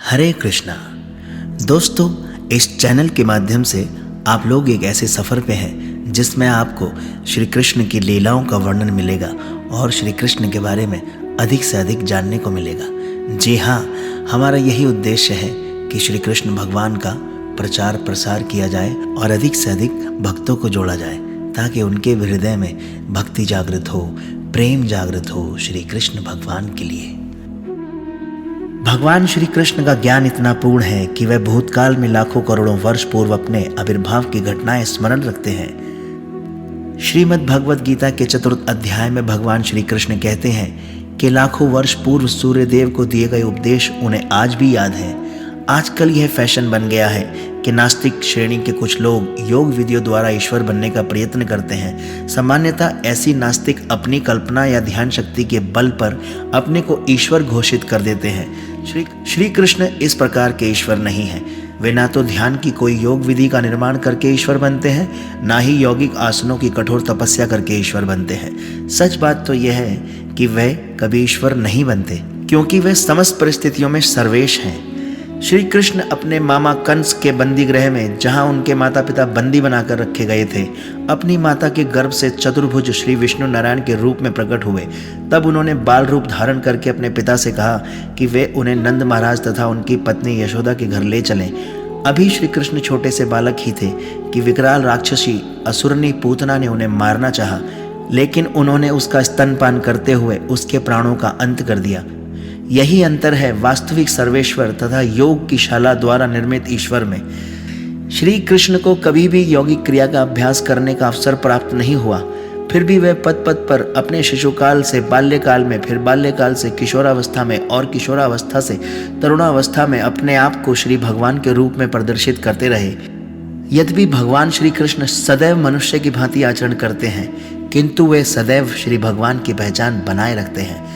हरे कृष्णा। दोस्तों, इस चैनल के माध्यम से आप लोग एक ऐसे सफ़र पे हैं जिसमें आपको श्री कृष्ण की लीलाओं का वर्णन मिलेगा और श्री कृष्ण के बारे में अधिक से अधिक जानने को मिलेगा। जी हाँ, हमारा यही उद्देश्य है कि श्री कृष्ण भगवान का प्रचार प्रसार किया जाए और अधिक से अधिक भक्तों को जोड़ा जाए ताकि उनके हृदय में भक्ति जागृत हो, प्रेम जागृत हो श्री कृष्ण भगवान के लिए। भगवान श्री कृष्ण का ज्ञान इतना पूर्ण है कि वह भूतकाल में लाखों करोड़ों वर्ष पूर्व अपने आविर्भाव की घटनाएं स्मरण रखते हैं। श्रीमद् भगवद गीता के 4th अध्याय में भगवान श्री कृष्ण कहते हैं कि लाखों वर्ष पूर्व सूर्य देव को दिए गए उपदेश उन्हें आज भी याद है। आजकल यह फैशन बन गया है कि नास्तिक श्रेणी के कुछ लोग योग विधियों द्वारा ईश्वर बनने का प्रयत्न करते हैं। सामान्यतः ऐसी नास्तिक अपनी कल्पना या ध्यान शक्ति के बल पर अपने को ईश्वर घोषित कर देते हैं। श्री कृष्ण इस प्रकार के ईश्वर नहीं है। वे ना तो ध्यान की कोई योग विधि का निर्माण करके ईश्वर बनते हैं, ना ही यौगिक आसनों की कठोर तपस्या करके ईश्वर बनते हैं। सच बात तो यह है कि वे कभी ईश्वर नहीं बनते क्योंकि वे समस्त परिस्थितियों में सर्वेश हैं। श्री कृष्ण अपने मामा कंस के बंदी गृह में, जहां उनके माता पिता बंदी बनाकर रखे गए थे, अपनी माता के गर्भ से चतुर्भुज श्री विष्णु नारायण के रूप में प्रकट हुए। तब उन्होंने बाल रूप धारण करके अपने पिता से कहा कि वे उन्हें नंद महाराज तथा उनकी पत्नी यशोदा के घर ले चलें। अभी श्री कृष्ण छोटे से बालक ही थे कि विकराल राक्षसी असुरनी पूतना ने उन्हें मारना चाहा, लेकिन उन्होंने उसका स्तनपान करते हुए उसके प्राणों का अंत कर दिया। यही अंतर है वास्तविक सर्वेश्वर तथा योग की शाला द्वारा निर्मित ईश्वर में। श्री कृष्ण को कभी भी यौगिक क्रिया का अभ्यास करने का अवसर प्राप्त नहीं हुआ, फिर भी वे पद पद पर अपने शिशुकाल से बाल्यकाल में, फिर बाल्यकाल से किशोरावस्था में और किशोरावस्था से तरुणावस्था में अपने आप को श्री भगवान के रूप में प्रदर्शित करते रहे। यद्यपि भगवान श्री कृष्ण सदैव मनुष्य की भांति आचरण करते हैं, किंतु वे सदैव श्री भगवान की पहचान बनाए रखते हैं।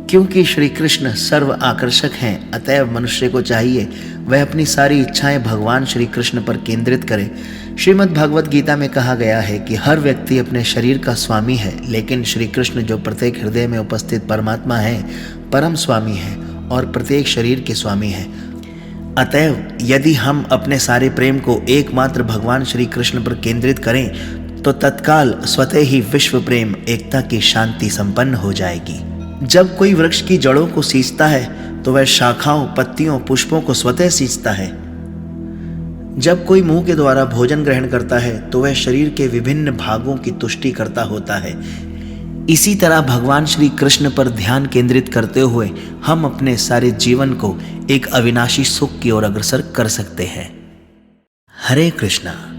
क्योंकि श्री कृष्ण सर्व आकर्षक हैं, अतएव मनुष्य को चाहिए वह अपनी सारी इच्छाएं भगवान श्री कृष्ण पर केंद्रित करे। श्रीमद् भगवद गीता में कहा गया है कि हर व्यक्ति अपने शरीर का स्वामी है, लेकिन श्री कृष्ण जो प्रत्येक हृदय में उपस्थित परमात्मा है, परम स्वामी है और प्रत्येक शरीर के स्वामी है। अतएव यदि हम अपने सारे प्रेम को एकमात्र भगवान श्री कृष्ण पर केंद्रित करें तो तत्काल स्वतः ही विश्व प्रेम एकता की शांति संपन्न हो जाएगी। जब कोई वृक्ष की जड़ों को सींचता है तो वह शाखाओं, पत्तियों, पुष्पों को स्वतः सींचता है। जब कोई मुंह के द्वारा भोजन ग्रहण करता है तो वह शरीर के विभिन्न भागों की तुष्टि करता होता है। इसी तरह भगवान श्री कृष्ण पर ध्यान केंद्रित करते हुए हम अपने सारे जीवन को एक अविनाशी सुख की ओर अग्रसर कर सकते हैं। हरे कृष्णा।